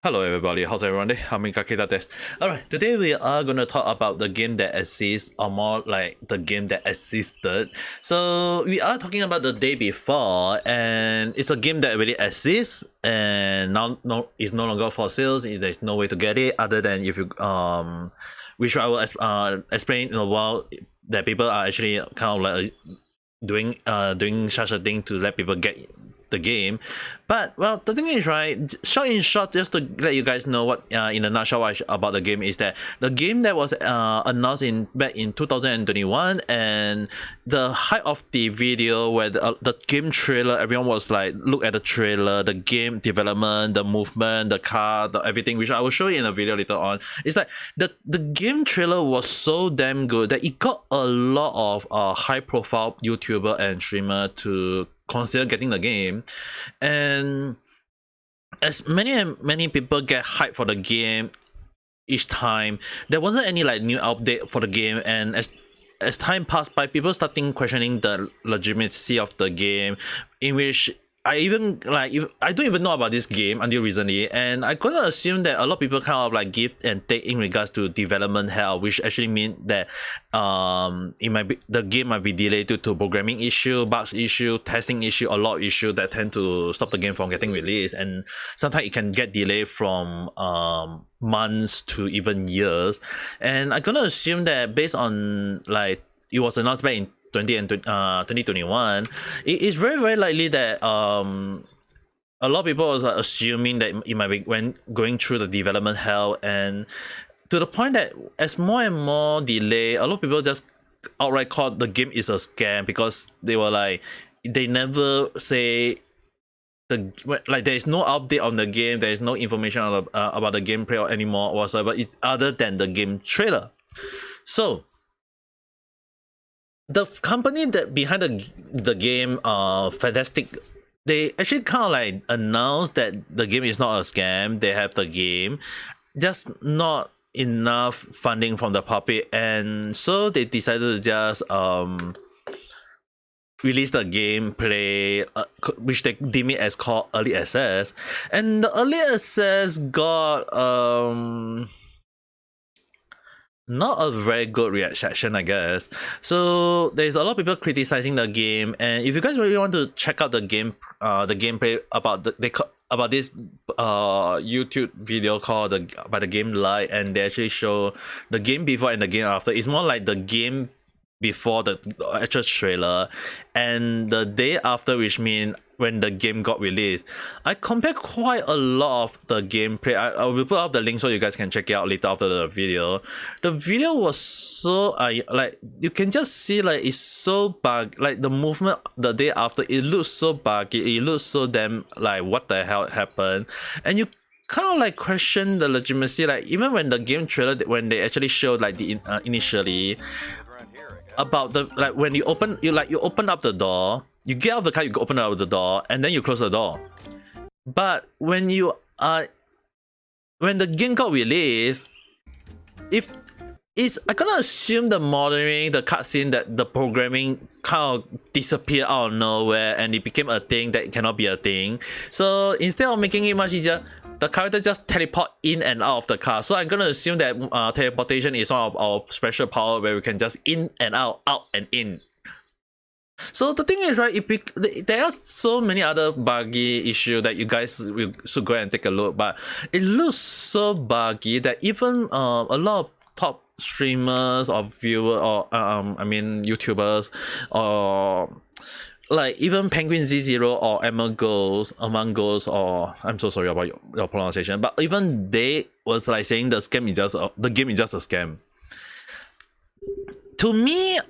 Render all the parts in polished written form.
Hello everybody, how's everyone day? I'm Kakita Test. Alright, today we are gonna talk about the game that exists, or more like the game that existed. So we are talking about the day before, and it's a game that really exists and now is no longer for sales. There's no way to get it other than if you which I will explain in a while, that people are actually kind of like doing such a thing to let people get the game. But well, the thing is, right, in short, just to let you guys know what in a nutshell about the game is that the game that was announced back in 2021, and the height of the video where the game trailer, everyone was like, look at the trailer, the game development, the movement, the car, everything, which I will show you in a video later on. It's like the game trailer was so damn good that it got a lot of high profile YouTuber and streamer to consider getting the game. And as many people get hyped for the game each time, there wasn't any like new update for the game, and as time passed by, people starting questioning the legitimacy of the game, in which I even like, if I don't even know about this game until recently, and I couldn't assume that a lot of people kind of like give and take in regards to development hell, which actually mean that it might be, the game might be delayed due to programming issue, bugs issue, testing issue, a lot of issue that tend to stop the game from getting released, and sometimes it can get delayed from months to even years. And I'm gonna assume that based on like it was announced back in 2021, it is very likely that a lot of people was assuming that it might be when going through the development hell, and to the point that as more and more delay, a lot of people just outright called the game is a scam, because they were like, they never say like there is no update on the game, there is no information about the gameplay or anymore whatsoever, it's other than the game trailer. So the company that behind the game, Fantastic, they actually kind of like announced that the game is not a scam. They have the game, just not enough funding from the public, and so they decided to just release the gameplay, which they deem it as called early access. And the early access got not a very good reaction, I guess. So there's a lot of people criticizing the game, and if you guys really want to check out the gameplay about about this YouTube video called by the game light, and they actually show the game before and the game after. It's more like the game before the actual trailer and the day after, which means when the game got released. I compared quite a lot of the gameplay. I will put up the link so you guys can check it out later after the video. The video was so like, you can just see like it's so bug, like the movement the day after, it looks so buggy, it looks so damn like what the hell happened, and you kind of like question the legitimacy. Like even when the game trailer, when they actually showed like the initially about the, like when you open up the door, you get out of the car, you open up the door, and then you close the door. But when you when the game got released, if it's, I gonna assume the modeling, the cutscene, that the programming kind of disappeared out of nowhere, and it became a thing that cannot be a thing. So instead of making it much easier, the character just teleport in and out of the car. So I'm gonna assume that teleportation is one of our special power, where we can just in and out and in. So the thing is, right, there are so many other buggy issues that you guys should go and take a look, but it looks so buggy that even a lot of top streamers or viewers, or I mean YouTubers, or like even Penguin Z0 or Among Ghost, or I'm so sorry about your pronunciation, but even they was like saying the game is just a scam. To me,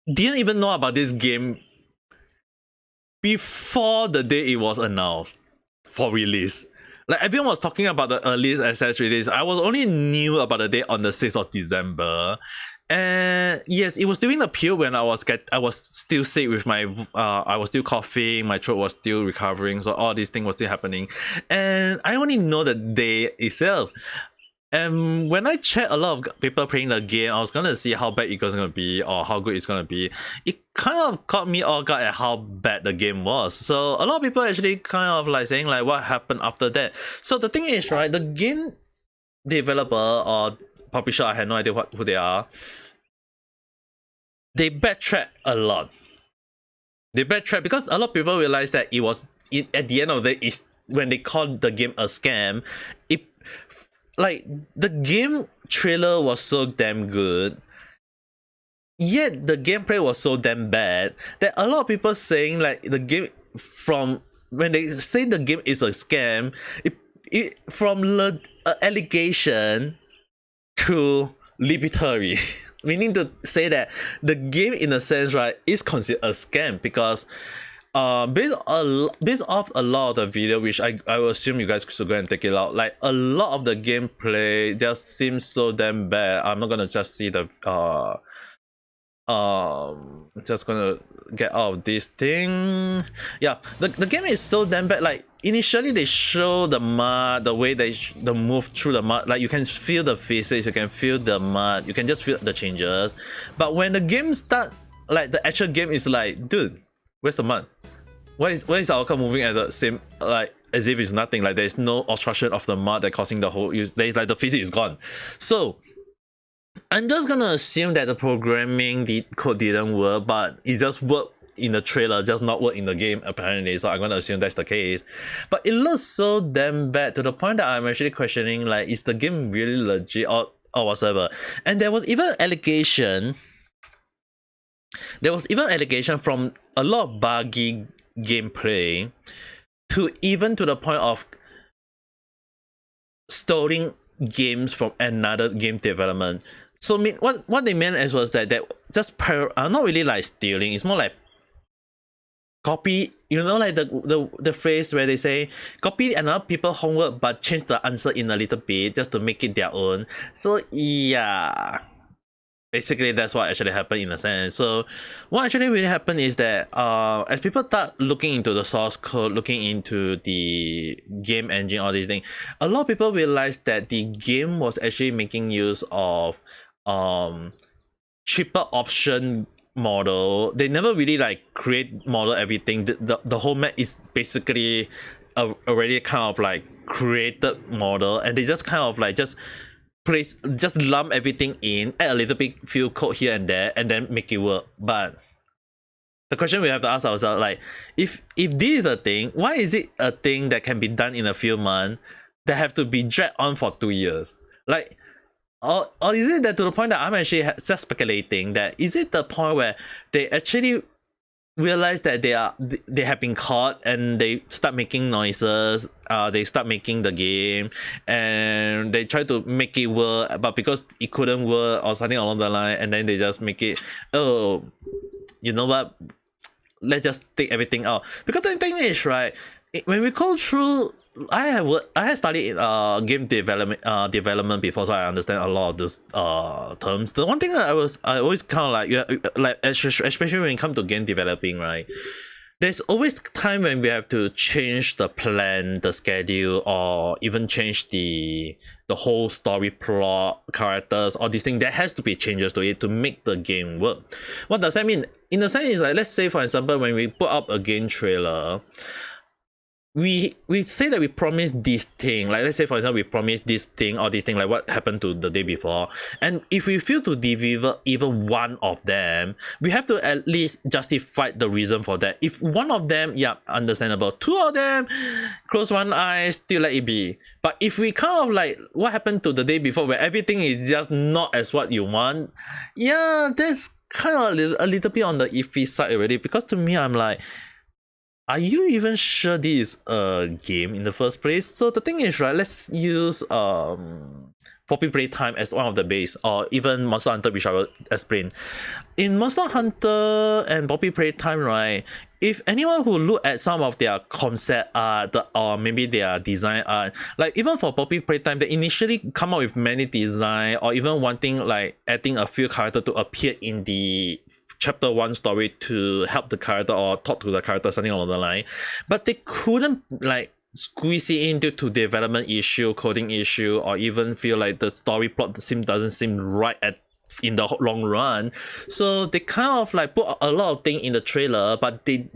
didn't even know about this game before the day it was announced for release. Like everyone was talking about the early access release. I was only knew about the day on the 6th of December. And yes, it was during the period when I was still sick with my I was still coughing, my throat was still recovering, so all these things was still happening, and I only know the day itself. And when I checked a lot of people playing the game, I was gonna see how bad it's gonna be or how good it's gonna be. It kind of caught me off guard at how bad the game was. So a lot of people actually kind of like saying like what happened after that. So the thing is, right, the game developer or publisher, I had no idea who they are. They backtrack a lot. They backtrack because a lot of people realized that at the end of the day, is when they called the game a scam. It like the game trailer was so damn good, yet the gameplay was so damn bad that a lot of people saying like the game, from when they say the game is a scam, it from allegation to liberatory. Meaning to say that the game in a sense, right, is considered a scam because based off a lot of the video, which I will assume you guys should go and take it out, like a lot of the gameplay just seems so damn bad. I'm not gonna just see the just gonna get out of this thing. Yeah, the game is so damn bad. Like initially they show the mud, the way they move through the mud, like you can feel the faces, you can feel the mud, you can just feel the changes. But when the game start, like the actual game is like, dude, where's the mud? Why is our car moving at the same, like as if it's nothing? Like there's no obstruction of the mud that causing the whole use. There's like the physics is gone. So I'm just gonna assume that the programming code didn't work, but it just worked in the trailer, just not work in the game apparently. So I'm gonna assume that's the case. But it looks so damn bad to the point that I'm actually questioning like, is the game really legit or whatsoever? And there was even allegation. There was even allegation from a lot of buggy gameplay to the point of stealing games from another game development. So what they meant as was that just not really like stealing, it's more like copy, you know, like the phrase where they say copy another people's homework but change the answer in a little bit just to make it their own. So yeah, basically that's what actually happened in a sense. So what actually really happened is that as people start looking into the source code, looking into the game engine, all these things, a lot of people realized that the game was actually making use of cheaper option model. They never really like create model everything. The whole map is basically already kind of like created model, and they just kind of like just lump everything in, add a little bit few code here and there, and then make it work. But the question we have to ask ourselves, like, if this is a thing, why is it a thing that can be done in a few months that have to be dragged on for 2 years? Like, or is it that to the point that I'm actually just speculating that is it the point where they actually realize that they have been caught and they start making noises, they start making the game and they try to make it work, but because it couldn't work or something along the line, and then they just make it, oh, you know what, let's just take everything out. Because the thing is, right, when we go through, I have studied game development before, so I understand a lot of those terms. The one thing that I always kind of like, yeah, like especially when it comes to game developing, right, there's always time when we have to change the plan, the schedule, or even change the whole story plot, characters, all these things. There has to be changes to it to make the game work. What does that mean? In a sense, is like, let's say for example, when we put up a game trailer, we say that we promise this thing, like let's say for example we promise this thing or this thing, like what happened to the day before, and if we fail to deliver even one of them, we have to at least justify the reason for that. If one of them, yeah, understandable. Two of them, close one eye, still let it be. But if we kind of like what happened to the day before where everything is just not as what you want, yeah, that's kind of a little bit on the iffy side already. Because to me, I'm like, are you even sure this is a game in the first place? So the thing is, right, let's use Poppy Playtime as one of the base, or even Monster Hunter, which I will explain. In Monster Hunter and Poppy Playtime, right, if anyone who look at some of their concept art or maybe their design art, like even for Poppy Playtime, they initially come up with many design or even wanting like adding a few characters to appear in the chapter 1 story to help the character or talk to the character, something along the line, but they couldn't like squeeze it into to development issue, coding issue, or even feel like the story plot doesn't seem right at in the long run. So they kind of like put a lot of things in the trailer, but they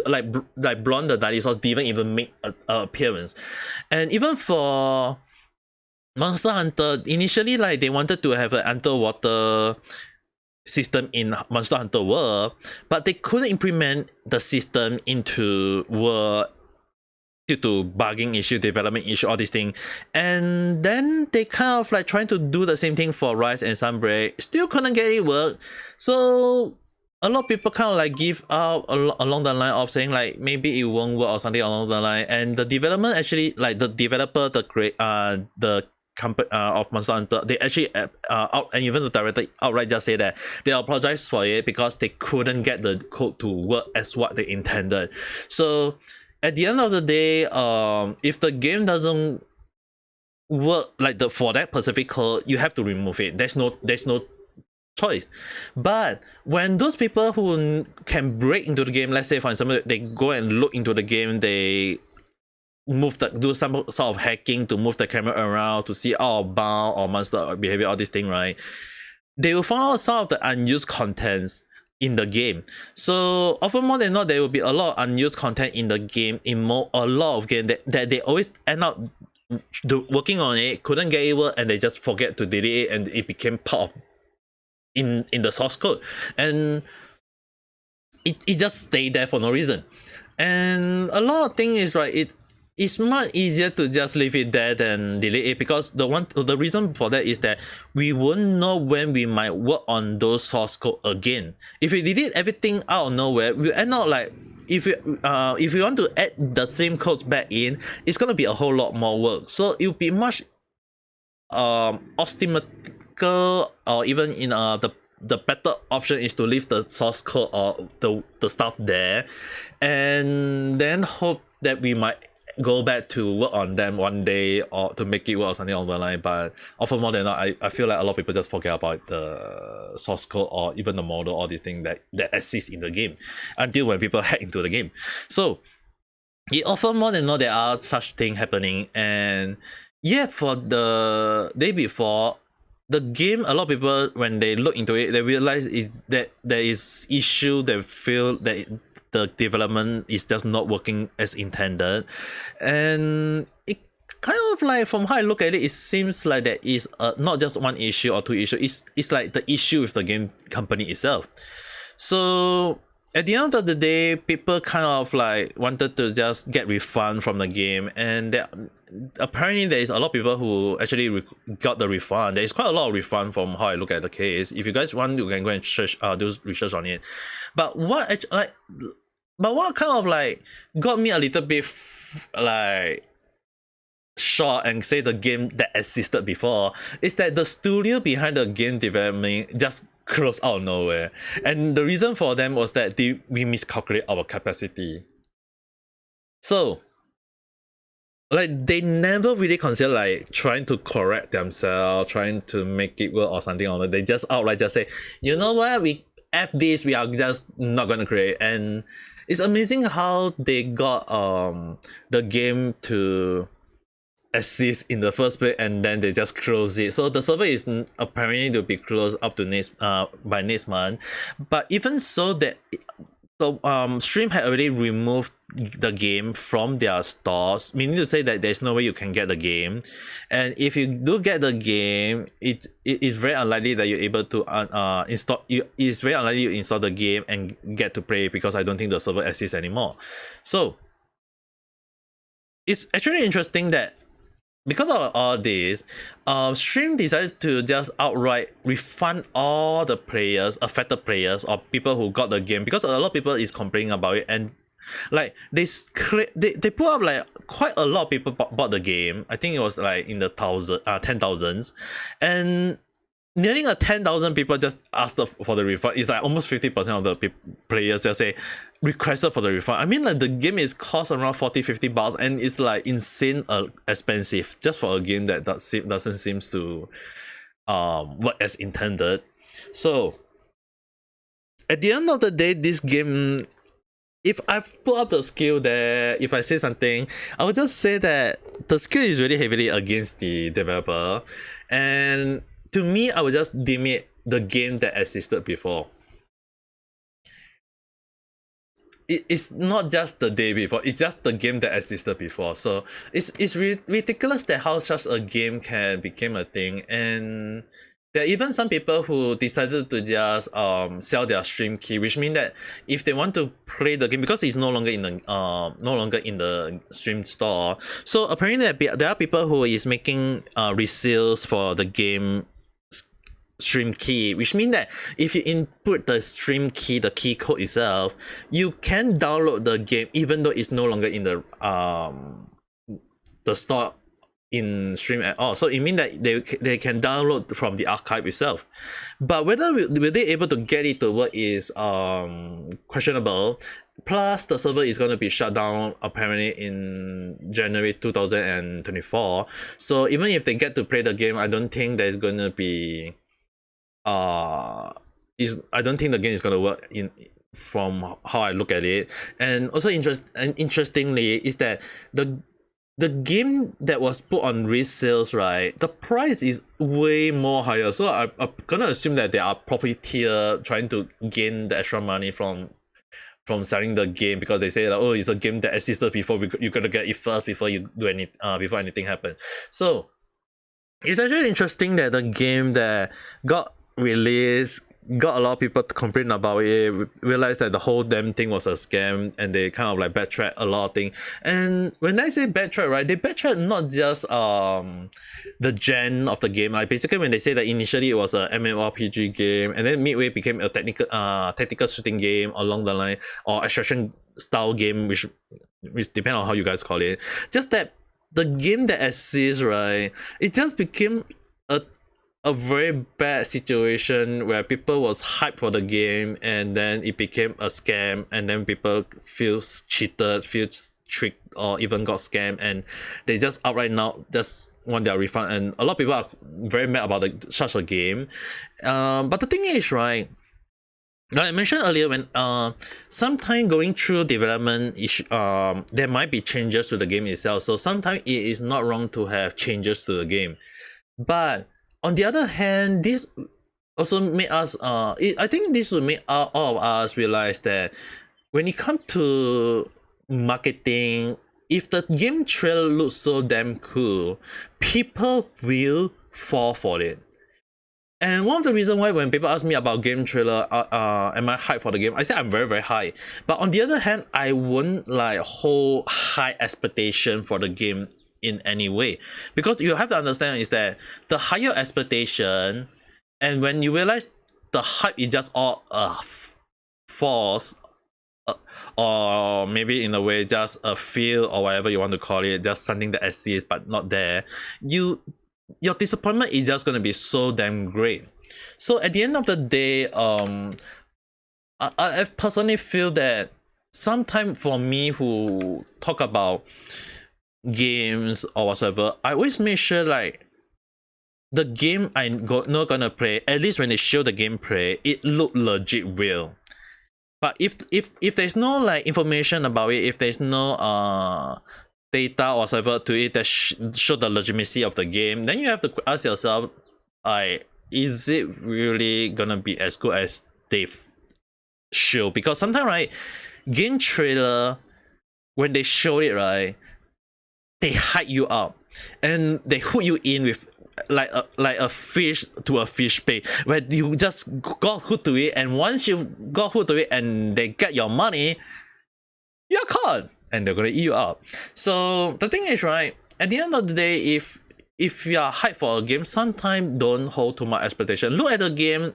like Blonde the dinosaurs didn't even make a appearance. And even for Monster Hunter, initially like they wanted to have an underwater system in Monster Hunter World, but they couldn't implement the system into World due to bugging issue, development issue, all these things. And then they kind of like trying to do the same thing for Rise and Sunbreak, still couldn't get it work. So a lot of people kind of like give up along the line of saying like maybe it won't work or something along the line. And the development actually, like the developer, the company of Monster Hunter, they actually out, and even the director outright just say that they apologize for it because they couldn't get the code to work as what they intended. So at the end of the day, if the game doesn't work like for that specific code, you have to remove it. There's no choice. But when those people who can break into the game, let's say for example they go and look into the game, they do some sort of hacking to move the camera around to see bound or monster behavior, all this thing, right? They will find out some of the unused contents in the game. So often more than not, there will be a lot of unused content in the game, in a lot of games that they always end up working on it, couldn't get it work, and they just forget to delete it, and it became part of in the source code, and it just stayed there for no reason. And a lot of things is right, it's much easier to just leave it there than delete it, because the reason for that is that we won't know when we might work on those source code again. If we delete everything out of nowhere, we end up like if we want to add the same codes back in, it's gonna be a whole lot more work. So it will be much optimal, or even in the better option is to leave the source code or the stuff there, and then hope that we might go back to work on them one day or to make it work or something on the line. But often more than not, I feel like a lot of people just forget about the source code or even the model, all these things that exist in the game until when people hack into the game. So it often more than not there are such things happening. And yeah, for the day before the game, a lot of people when they look into it, they realize is that there is issue. They feel that the development is just not working as intended, and it kind of like, from how I look at it, it seems like there is not just one issue or two issues. It's like the issue with the game company itself. So at the end of the day, people kind of like wanted to just get refund from the game, and apparently there is a lot of people who actually got the refund. There is quite a lot of refund from how I look at the case. If you guys want, you can go and search, do research on it. But what kind of like got me a little bit like shocked and say the game that existed before is that the studio behind the game development just closed out of nowhere. And the reason for them was that we miscalculate our capacity. So like they never really consider like trying to correct themselves, trying to make it work or something on it. They just outright just say, you know what, we F this, we are just not gonna create. And it's amazing how they got the game to exist in the first place, and then they just close it. So the server is apparently to be closed up to by next month. But even so, that the Stream had already removed the game from their stores, meaning to say that there's no way you can get the game. And if you do get the game, it is very unlikely that you're able to install. It's very unlikely you install the game and get to play, because I don't think the server exists anymore. So it's actually interesting that because of all this, Stream decided to just outright refund all the affected players or people who got the game, because a lot of people is complaining about it. And like they put up like quite a lot of people bought the game. I think it was like in the 10,000s, and nearly 10,000 people just asked for the refund. It's like almost 50% of the players just say requested for the refund. I mean, like the game is cost around 40-50 bucks, and it's like insane expensive just for a game that doesn't seem to work as intended. So at the end of the day, this game if I've put up the skill there, if I say something, I would just say that the skill is really heavily against the developer, and to me, I would just deem it the game that existed before. It's not just the day before, it's just the game that existed before. So it's ridiculous that how such a game can become a thing. And there are even some people who decided to just sell their stream key, which means that if they want to play the game, because it's no longer in the stream store, so apparently there are people who is making resales for the game stream key, which means that if you input the stream key, the key code itself, you can download the game even though it's no longer in the store in stream at all. So it means that they can download from the archive itself. But whether will they able to get it to work is questionable. Plus the server is going to be shut down apparently in January 2024. So even if they get to play the game, I don't think there's going to be I don't think the game is gonna work in from how I look at it. And also interestingly is that the game that was put on resales, right, the price is way more higher. So I'm gonna assume that they are profiteer trying to gain the extra money from selling the game, because they say that, oh, it's a game that existed before, you gotta get it first before you do before anything happens. So it's actually interesting that the game that got released got a lot of people to complain about it, realized that the whole damn thing was a scam, and they kind of like backtrack a lot of things. And when I say backtrack, right, they backtrack not just the gen of the game. Like basically when they say that initially it was a MMORPG game, and then midway became a tactical shooting game along the line, or extraction style game, which depend on how you guys call it. Just that the game that exists, right, it just became a very bad situation where people was hyped for the game, and then it became a scam, and then people feel cheated, feel tricked, or even got scammed, and they just outright now just want their refund. And a lot of people are very mad about such a game. But the thing is, right, like I mentioned earlier, when sometime going through development there might be changes to the game itself. So sometimes it is not wrong to have changes to the game. But on the other hand, this also made us I think this will make all of us realize that when it comes to marketing, if the game trailer looks so damn cool, people will fall for it. And one of the reasons why when people ask me about game trailer, am I hyped for the game? I say I'm very, very high. But on the other hand, I wouldn't like hold high expectation for the game in any way. Because you have to understand is that the higher expectation, and when you realize the hype is just all false, or maybe in a way just a feel or whatever you want to call it, just something that exists but not there, your disappointment is just gonna be so damn great. So at the end of the day, I personally feel that sometimes for me who talk about games or whatever, I always make sure like the game I'm not gonna play, at least when they show the gameplay, it look legit real. But if there's no like information about it, if there's no data or whatever to it that show the legitimacy of the game, then you have to ask yourself, is it really gonna be as good as they show? Because sometimes, right, game trailer, when they show it, right, they hype you up and they hook you in with like a fish to a fish bait, where you just got hooked to it, and once you got hooked to it and they get your money, you're caught and they're gonna eat you up. So the thing is, right, at the end of the day, if you are hyped for a game, sometimes don't hold too much expectation. Look at the game,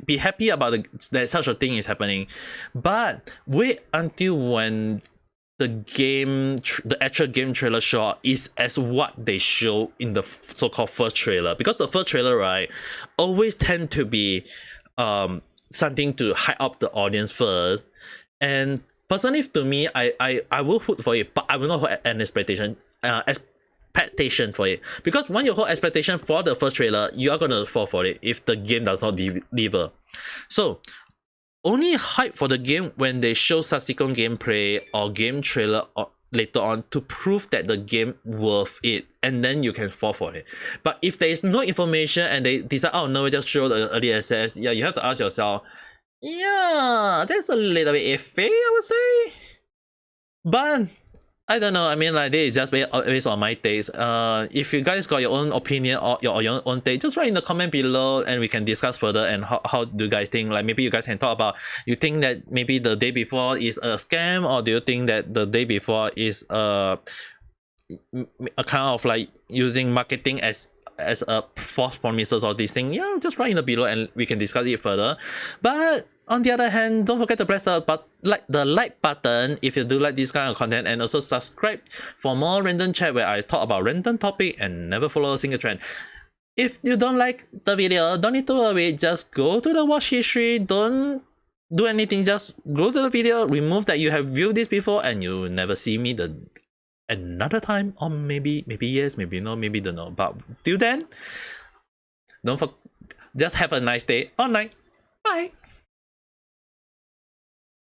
be happy about that such a thing is happening, but wait until when the actual game trailer show is as what they show in the so-called first trailer. Because the first trailer, right, always tend to be something to hype up the audience first. And personally, to me, I will hoot for it, but I will not hold an expectation for it. Because when you hold expectation for the first trailer, you are gonna fall for it if the game does not deliver. So only hype for the game when they show subsequent gameplay or game trailer or later on to prove that the game worth it, and then you can fall for it. But if there is no information and they decide, oh no, we just show the early access, yeah, you have to ask yourself, yeah, that's a little bit iffy, I would say. But I don't know. I mean, like, this is just based on my taste. If you guys got your own opinion or your own take, just write in the comment below, and we can discuss further. And how do you guys think? Like, maybe you guys can talk about. You think that maybe the day before is a scam, or do you think that the day before is a kind of like using marketing as a false promises or these things? Yeah, just write in the below, and we can discuss it further. But on the other hand, don't forget to press the like button if you do like this kind of content, and also subscribe for more random chat where I talk about random topic and never follow a single trend. If you don't like the video, don't need to worry, just go to the watch history, don't do anything, just go to the video, remove that you have viewed this before, and you never see me another time, or maybe yes, maybe no, maybe don't know. But till then, just have a nice day or night.